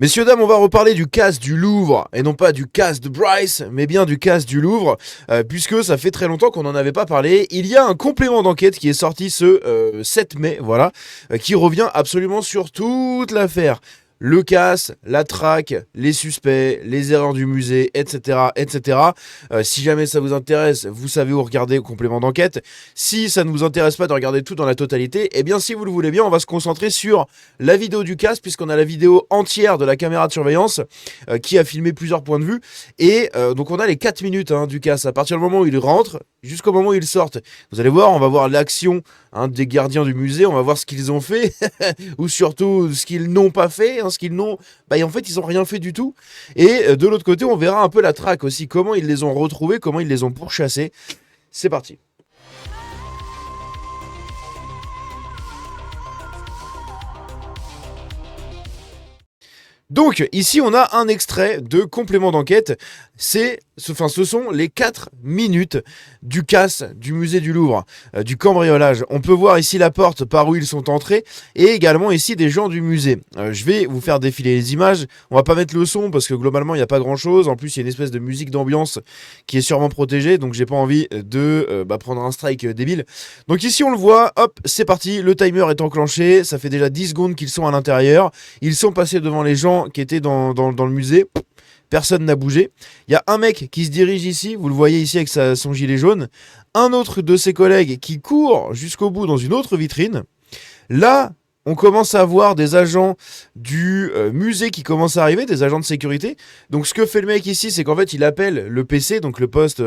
Messieurs, dames, on va reparler du casse du Louvre, et non pas du casse de Bryce, mais bien du casse du Louvre, puisque ça fait très longtemps qu'on n'en avait pas parlé. Il y a un complément d'enquête qui est sorti ce 7 mai, voilà, qui revient absolument sur toute l'affaire. Le casse, la traque, les suspects, les erreurs du musée, etc. etc. Si jamais ça vous intéresse, vous savez où regarder au complément d'enquête. Si ça ne vous intéresse pas de regarder tout dans la totalité, eh bien si vous le voulez bien, on va se concentrer sur la vidéo du casse, puisqu'on a la vidéo entière de la caméra de surveillance qui a filmé plusieurs points de vue. Et donc on a les 4 minutes du casse, à partir du moment où il rentre jusqu'au moment où ils sortent. Vous allez voir, on va voir l'action des gardiens du musée, on va voir ce qu'ils ont fait, ou surtout ce qu'ils n'ont pas fait, ce qu'ils n'ont... en fait, ils n'ont rien fait du tout. Et de l'autre côté, on verra un peu la traque aussi, comment ils les ont retrouvés, comment ils les ont pourchassés. C'est parti. Donc, ici, on a un extrait de complément d'enquête. Ce sont les 4 minutes du casse du musée du Louvre, du cambriolage. On peut voir ici la porte par où ils sont entrés et également ici des gens du musée. Je vais vous faire défiler les images. On va pas mettre le son parce que globalement, il n'y a pas grand-chose. En plus, il y a une espèce de musique d'ambiance qui est sûrement protégée, donc j'ai pas envie de prendre un strike débile. Donc ici, on le voit. Hop, c'est parti. Le timer est enclenché. Ça fait déjà 10 secondes qu'ils sont à l'intérieur. Ils sont passés devant les gens qui étaient dans le musée. Personne n'a bougé. Il y a un mec qui se dirige ici, vous le voyez ici avec son gilet jaune. Un autre de ses collègues qui court jusqu'au bout dans une autre vitrine. Là, on commence à voir des agents du musée qui commencent à arriver, des agents de sécurité. Donc ce que fait le mec ici, c'est qu'en fait il appelle le PC, donc le poste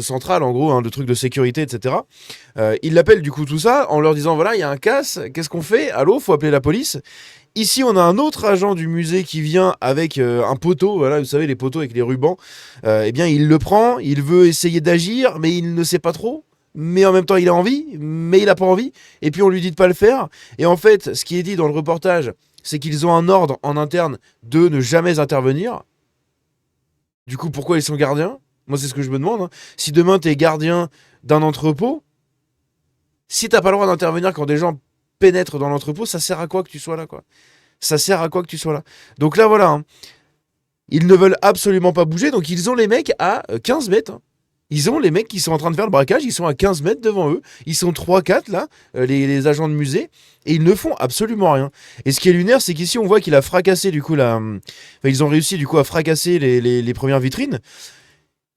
central en gros, le truc de sécurité, etc. Il l'appelle du coup tout ça en leur disant voilà, il y a un casse, qu'est-ce qu'on fait? Allô, faut appeler la police. Ici, on a un autre agent du musée qui vient avec un poteau, voilà, vous savez, les poteaux avec les rubans. Eh bien, il le prend, il veut essayer d'agir, mais il ne sait pas trop. Mais en même temps, il a envie, mais il n'a pas envie. Et puis, on lui dit de pas le faire. Et en fait, ce qui est dit dans le reportage, c'est qu'ils ont un ordre en interne de ne jamais intervenir. Du coup, pourquoi ils sont gardiens? Moi, c'est ce que je me demande. Si demain, tu es gardien d'un entrepôt, si t'as pas le droit d'intervenir quand des gens pénètrent dans l'entrepôt, ça sert à quoi que tu sois là, quoi? Ça sert à quoi que tu sois là? Donc là, voilà. Ils ne veulent absolument pas bouger, donc ils ont les mecs à 15 mètres. Ils ont les mecs qui sont en train de faire le braquage, ils sont à 15 mètres devant eux. Ils sont 3-4 là, les agents de musée, et ils ne font absolument rien. Et ce qui est lunaire, c'est qu'ici, on voit qu'il a fracassé, du coup, ils ont réussi, du coup, à fracasser les premières vitrines.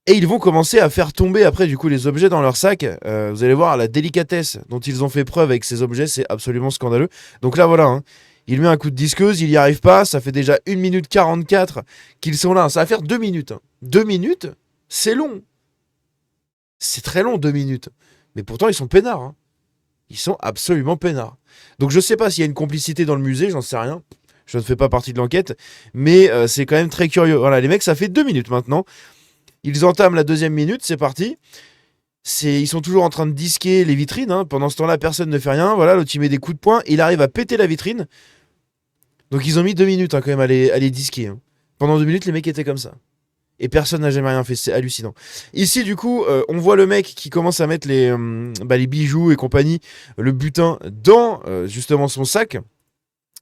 Et ils vont commencer à faire tomber après du coup les objets dans leur sac. Vous allez voir la délicatesse dont ils ont fait preuve avec ces objets, c'est absolument scandaleux. Donc là voilà, il met un coup de disqueuse, il n'y arrive pas, ça fait déjà 1 minute 44 qu'ils sont là. Ça va faire 2 minutes. 2 minutes, c'est long. C'est très long 2 minutes. Mais pourtant ils sont peinards. Ils sont absolument peinards. Donc je sais pas s'il y a une complicité dans le musée, j'en sais rien. Je ne fais pas partie de l'enquête. Mais c'est quand même très curieux. Voilà les mecs, ça fait 2 minutes maintenant. Ils entament la 2e minute, c'est parti. Ils sont toujours en train de disquer les vitrines. Pendant ce temps-là, personne ne fait rien. Voilà, l'autre il met des coups de poing. Il arrive à péter la vitrine. Donc ils ont mis 2 minutes quand même à les disquer. Pendant 2 minutes, les mecs étaient comme ça. Et personne n'a jamais rien fait. C'est hallucinant. Ici, du coup, on voit le mec qui commence à mettre les bijoux et compagnie, le butin, dans justement son sac.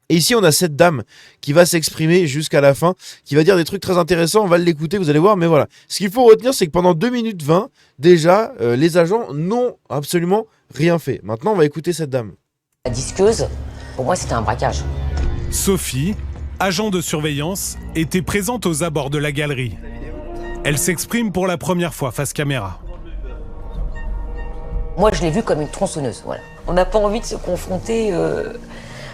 Et ici, on a cette dame qui va s'exprimer jusqu'à la fin, qui va dire des trucs très intéressants. On va l'écouter, vous allez voir. Mais voilà. Ce qu'il faut retenir, c'est que pendant 2 minutes 20, déjà, les agents n'ont absolument rien fait. Maintenant, on va écouter cette dame. La disqueuse, pour moi, c'était un braquage. Sophie, agent de surveillance, était présente aux abords de la galerie. Elle s'exprime pour la première fois face caméra. Moi, je l'ai vue comme une tronçonneuse. Voilà. On n'a pas envie de se confronter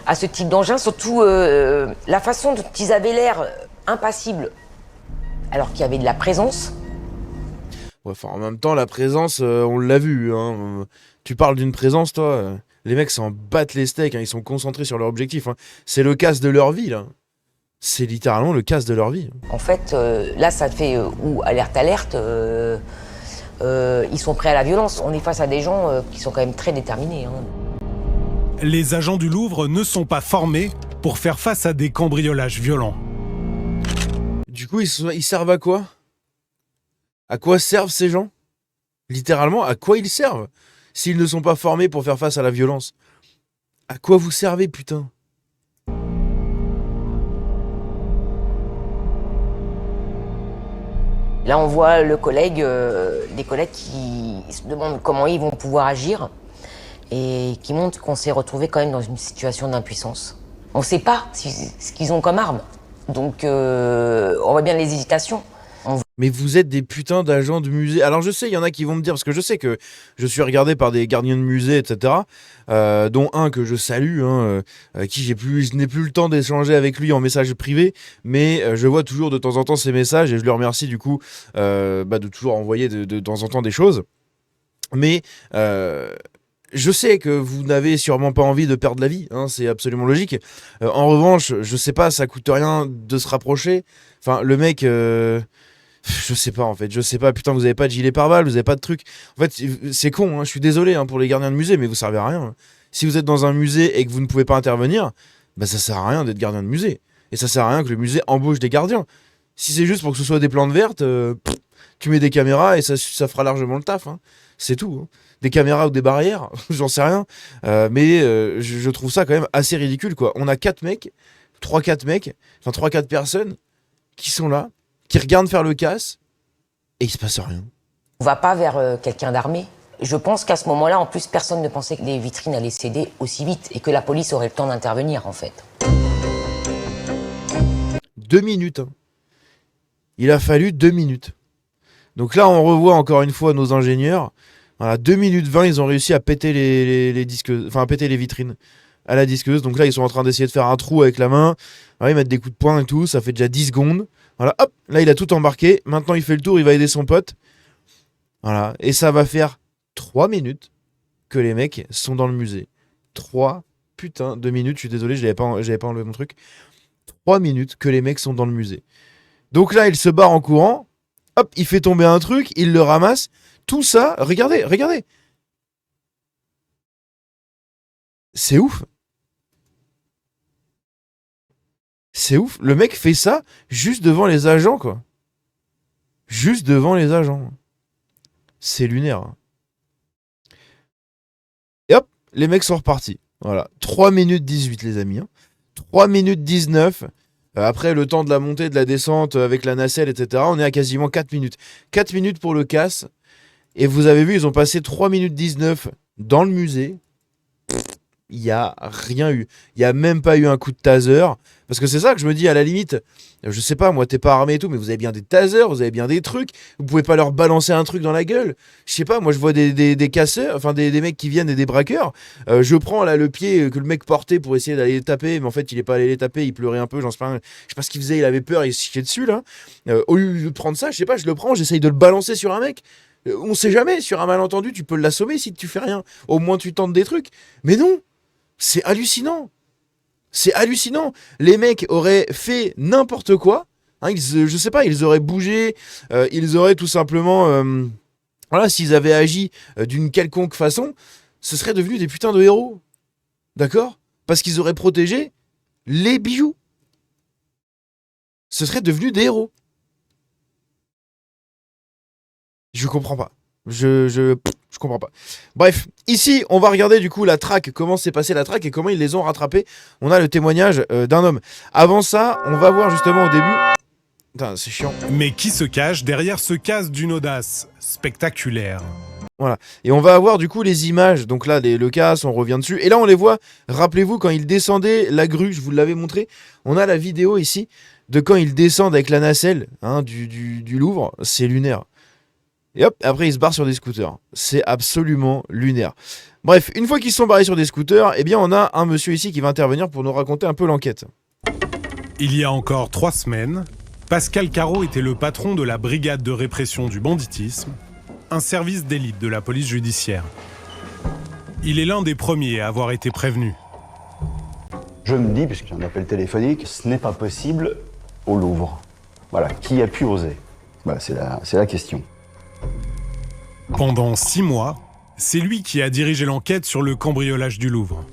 à ce type d'engin, surtout la façon dont ils avaient l'air impassibles, alors qu'il y avait de la présence. Ouais, en même temps, la présence, on l'a vu. Tu parles d'une présence, toi. Les mecs s'en battent les steaks. Ils sont concentrés sur leur objectif. C'est le casse de leur vie, là. C'est littéralement le casse de leur vie. En fait, là, ça fait alerte. Ils sont prêts à la violence. On est face à des gens qui sont quand même très déterminés. Les agents du Louvre ne sont pas formés pour faire face à des cambriolages violents. Du coup, ils servent à quoi? À quoi servent ces gens? Littéralement, à quoi ils servent? S'ils ne sont pas formés pour faire face à la violence. À quoi vous servez, putain? Là, on voit des collègues qui se demandent comment ils vont pouvoir agir et qui montrent qu'on s'est retrouvé quand même dans une situation d'impuissance. On ne sait pas ce qu'ils ont comme arme, donc on voit bien les hésitations. Mais vous êtes des putains d'agents de musée. Alors je sais, il y en a qui vont me dire, parce que je sais que je suis regardé par des gardiens de musée, etc. Dont un que je salue, qui je n'ai plus le temps d'échanger avec lui en message privé, mais je vois toujours de temps en temps ses messages et je le remercie du coup de toujours envoyer de temps en temps des choses. Mais je sais que vous n'avez sûrement pas envie de perdre la vie, hein, c'est absolument logique. En revanche, je sais pas, ça coûte rien de se rapprocher. Enfin, le mec... je sais pas en fait, je sais pas, putain vous avez pas de gilet pare-balles, vous avez pas de truc. En fait c'est con, hein, je suis désolé pour les gardiens de musée, mais vous servez à rien. Si vous êtes dans un musée et que vous ne pouvez pas intervenir, bah ça sert à rien d'être gardien de musée. Et ça sert à rien que le musée embauche des gardiens. Si c'est juste pour que ce soit des plantes vertes, tu mets des caméras et ça fera largement le taf. Hein. C'est tout. Hein. Des caméras ou des barrières, j'en sais rien. Mais je trouve ça quand même assez ridicule quoi. On a 4 mecs, 3-4 personnes qui sont là, qui regardent faire le casse, et il se passe rien. On va pas vers quelqu'un d'armé. Je pense qu'à ce moment-là, en plus, personne ne pensait que les vitrines allaient céder aussi vite et que la police aurait le temps d'intervenir, en fait. 2 minutes. Hein. Il a fallu 2 minutes. Donc là, on revoit encore une fois nos ingénieurs. Voilà, 2 minutes 20, ils ont réussi à péter les disqueuses, enfin à péter les vitrines à la disqueuse. Donc là, ils sont en train d'essayer de faire un trou avec la main. Alors, ils mettent des coups de poing et tout, ça fait déjà 10 secondes. Voilà, hop, là il a tout embarqué. Maintenant il fait le tour, il va aider son pote. Voilà, et ça va faire 3 minutes que les mecs sont dans le musée. 3 putain de minutes, je suis désolé, j'avais pas enlevé mon truc. 3 minutes que les mecs sont dans le musée. Donc là il se barre en courant. Hop, il fait tomber un truc, il le ramasse. Tout ça, regardez. C'est ouf. C'est ouf, le mec fait ça juste devant les agents, quoi. Juste devant les agents. C'est lunaire. Et hop, les mecs sont repartis. Voilà, 3 minutes 18 les amis. Hein. 3 minutes 19. Après le temps de la montée, de la descente avec la nacelle, etc. On est à quasiment 4 minutes. 4 minutes pour le casse. Et vous avez vu, ils ont passé 3 minutes 19 dans le musée. Il n'y a rien eu. Il n'y a même pas eu un coup de taser. Parce que c'est ça que je me dis, à la limite, je sais pas, moi, t'es pas armé et tout, mais vous avez bien des tasers, vous avez bien des trucs. Vous pouvez pas leur balancer un truc dans la gueule. Je sais pas, moi, je vois des casseurs, enfin, des mecs qui viennent et des braqueurs. Je prends là le pied que le mec portait pour essayer d'aller les taper, mais en fait, il est pas allé les taper, il pleurait un peu, j'en sais pas, je sais pas ce qu'il faisait, il avait peur, il se chiait dessus, là. Au lieu de prendre ça, je sais pas, je le prends, j'essaye de le balancer sur un mec. On sait jamais, sur un malentendu, tu peux l'assommer si tu fais rien. Au moins, tu tentes des trucs. Mais non! C'est hallucinant. C'est hallucinant. Les mecs auraient fait n'importe quoi. Hein, je sais pas, ils auraient bougé. Ils auraient tout simplement... voilà, s'ils avaient agi d'une quelconque façon, ce serait devenu des putains de héros. D'accord ? Parce qu'ils auraient protégé les bijoux. Ce serait devenu des héros. Je comprends pas. Je comprends pas. Bref, ici, on va regarder du coup la traque, comment s'est passée la traque et comment ils les ont rattrapés. On a le témoignage d'un homme. Avant ça, on va voir justement au début... Putain, c'est chiant. Mais qui se cache derrière ce casse d'une audace spectaculaire? Voilà. Et on va avoir du coup les images. Donc là, le casse, on revient dessus. Et là, on les voit, rappelez-vous, quand ils descendaient la grue, je vous l'avais montré. On a la vidéo ici de quand ils descendent avec la nacelle du Louvre. C'est lunaire. Et hop, après ils se barrent sur des scooters. C'est absolument lunaire. Bref, une fois qu'ils sont barrés sur des scooters, eh bien on a un monsieur ici qui va intervenir pour nous raconter un peu l'enquête. Il y a encore 3 semaines, Pascal Caro était le patron de la brigade de répression du banditisme, un service d'élite de la police judiciaire. Il est l'un des premiers à avoir été prévenu. Je me dis, puisque j'ai un appel téléphonique, ce n'est pas possible au Louvre. Voilà, qui a pu oser? Voilà, c'est la question. Pendant 6 mois, c'est lui qui a dirigé l'enquête sur le cambriolage du Louvre.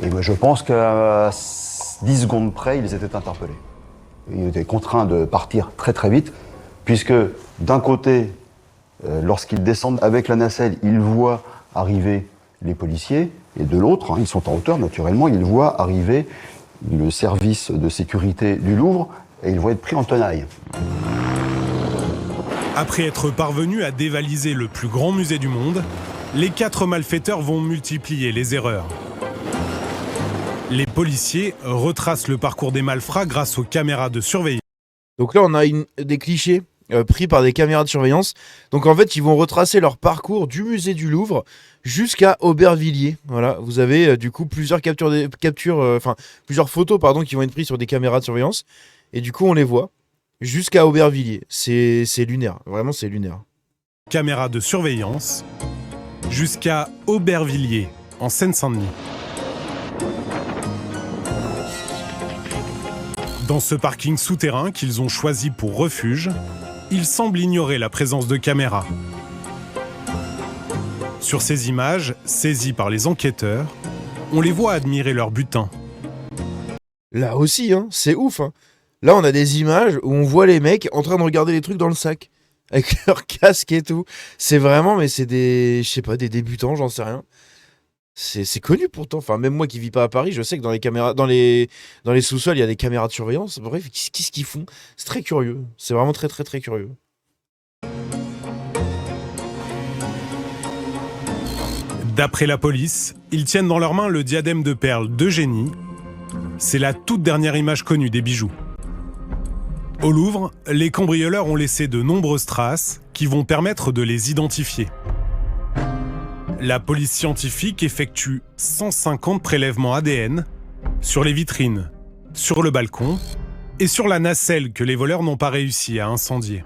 Et moi, je pense qu'à 10 secondes près, ils étaient interpellés. Ils étaient contraints de partir très très vite, puisque d'un côté, lorsqu'ils descendent avec la nacelle, ils voient arriver les policiers, et de l'autre, ils sont en hauteur naturellement, ils voient arriver le service de sécurité du Louvre, et ils vont être pris en tenaille. Après être parvenus à dévaliser le plus grand musée du monde, les 4 malfaiteurs vont multiplier les erreurs. Les policiers retracent le parcours des malfrats grâce aux caméras de surveillance. Donc là, on a des clichés pris par des caméras de surveillance. Donc en fait, ils vont retracer leur parcours du musée du Louvre jusqu'à Aubervilliers. Voilà, vous avez du coup plusieurs plusieurs photos qui vont être prises sur des caméras de surveillance. Et du coup, on les voit jusqu'à Aubervilliers. C'est lunaire, vraiment c'est lunaire. Caméras de surveillance jusqu'à Aubervilliers, en Seine-Saint-Denis. Dans ce parking souterrain qu'ils ont choisi pour refuge, ils semblent ignorer la présence de caméras. Sur ces images, saisies par les enquêteurs, on les voit admirer leur butin. Là aussi, hein, c'est ouf. Hein. Là, on a des images où on voit les mecs en train de regarder les trucs dans le sac, avec leur casque et tout. C'est vraiment, mais c'est des débutants, j'en sais rien. C'est connu pourtant. Enfin, même moi qui vis pas à Paris, je sais que dans les caméras, dans les sous-sols, il y a des caméras de surveillance. Bref, qu'est-ce qu'ils font? C'est très curieux. C'est vraiment très très très curieux. D'après la police, ils tiennent dans leurs mains le diadème de perles d'Eugénie. C'est la toute dernière image connue des bijoux. Au Louvre, les cambrioleurs ont laissé de nombreuses traces qui vont permettre de les identifier. La police scientifique effectue 150 prélèvements ADN sur les vitrines, sur le balcon et sur la nacelle que les voleurs n'ont pas réussi à incendier.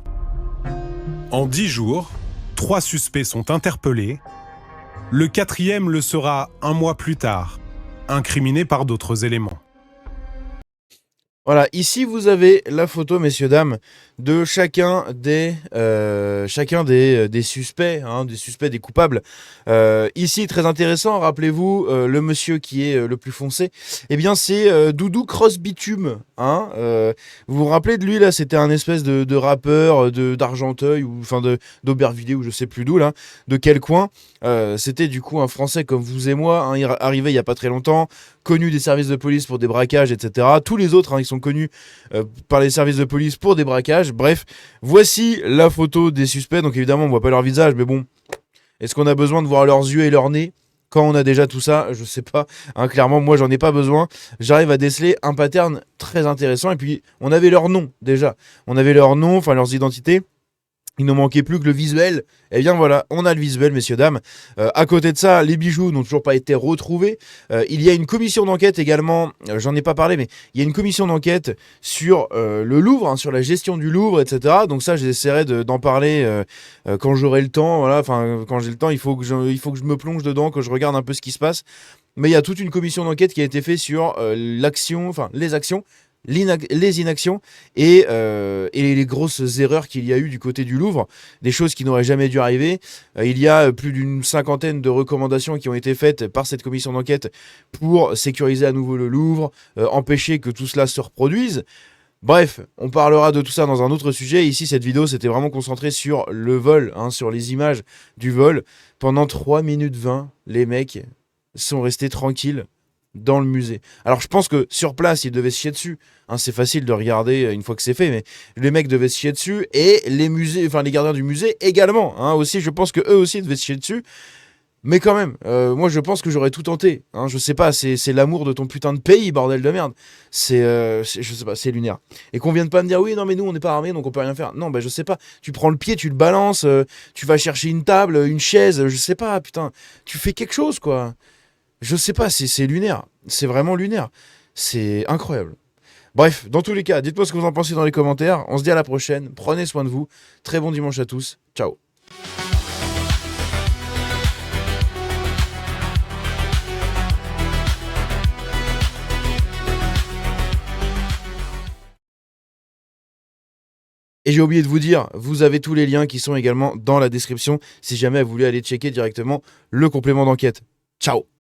En 10 jours, 3 suspects sont interpellés. Le 4e le sera 1 mois plus tard, incriminé par d'autres éléments. Voilà, ici vous avez la photo, messieurs, dames, de chacun des suspects, hein, des suspects, des coupables. Ici, très intéressant, rappelez-vous, le monsieur qui est le plus foncé, eh bien c'est Doudou Cross Bitume. Hein, vous vous rappelez de lui, là, c'était un espèce de rappeur d'Argenteuil, ou enfin d'Aubervilliers, ou je sais plus d'où, là, de quel coin. C'était du coup un Français comme vous et moi, hein, arrivé il n'y a pas très longtemps, connu des services de police pour des braquages, etc. Tous les autres, hein, ils sont connus par les services de police pour des braquages. Bref, voici la photo des suspects. Donc évidemment, on voit pas leur visage, mais bon, est-ce qu'on a besoin de voir leurs yeux et leur nez quand on a déjà tout ça? Je sais pas. Hein, clairement, moi, j'en ai pas besoin. J'arrive à déceler un pattern très intéressant. Et puis, on avait leur nom déjà. On avait leur nom, enfin leurs identités. Il ne manquait plus que le visuel. Eh bien voilà, on a le visuel, messieurs, dames. À côté de ça, les bijoux n'ont toujours pas été retrouvés. Il y a une commission d'enquête également, j'en ai pas parlé, mais il y a une commission d'enquête sur le Louvre, hein, sur la gestion du Louvre, etc. Donc ça, j'essaierai d'en parler quand j'aurai le temps. Voilà, enfin, quand j'ai le temps, il faut que je me plonge dedans, que je regarde un peu ce qui se passe. Mais il y a toute une commission d'enquête qui a été faite sur les actions, les inactions et les grosses erreurs qu'il y a eu du côté du Louvre, des choses qui n'auraient jamais dû arriver. Il y a plus d'une 50aine de recommandations qui ont été faites par cette commission d'enquête pour sécuriser à nouveau le Louvre, empêcher que tout cela se reproduise. Bref, on parlera de tout ça dans un autre sujet. Ici, cette vidéo s'était vraiment concentrée sur le vol, hein, sur les images du vol. Pendant 3 minutes 20, les mecs sont restés tranquilles dans le musée. Alors je pense que sur place ils devaient se chier dessus, hein, c'est facile de regarder une fois que c'est fait, mais les mecs devaient se chier dessus et les gardiens du musée également, hein, aussi, je pense que eux aussi devaient se chier dessus, mais quand même, moi je pense que j'aurais tout tenté, hein, je sais pas, c'est l'amour de ton putain de pays, bordel de merde, je sais pas, c'est lunaire. Et qu'on vienne pas me dire oui non mais nous on n'est pas armés donc on peut rien faire, non bah je sais pas, tu prends le pied, tu le balances, tu vas chercher une table, une chaise, je sais pas, putain, tu fais quelque chose quoi. Je sais pas, c'est lunaire. C'est vraiment lunaire. C'est incroyable. Bref, dans tous les cas, dites-moi ce que vous en pensez dans les commentaires. On se dit à la prochaine. Prenez soin de vous. Très bon dimanche à tous. Ciao. Et j'ai oublié de vous dire, vous avez tous les liens qui sont également dans la description si jamais vous voulez aller checker directement le complément d'enquête. Ciao.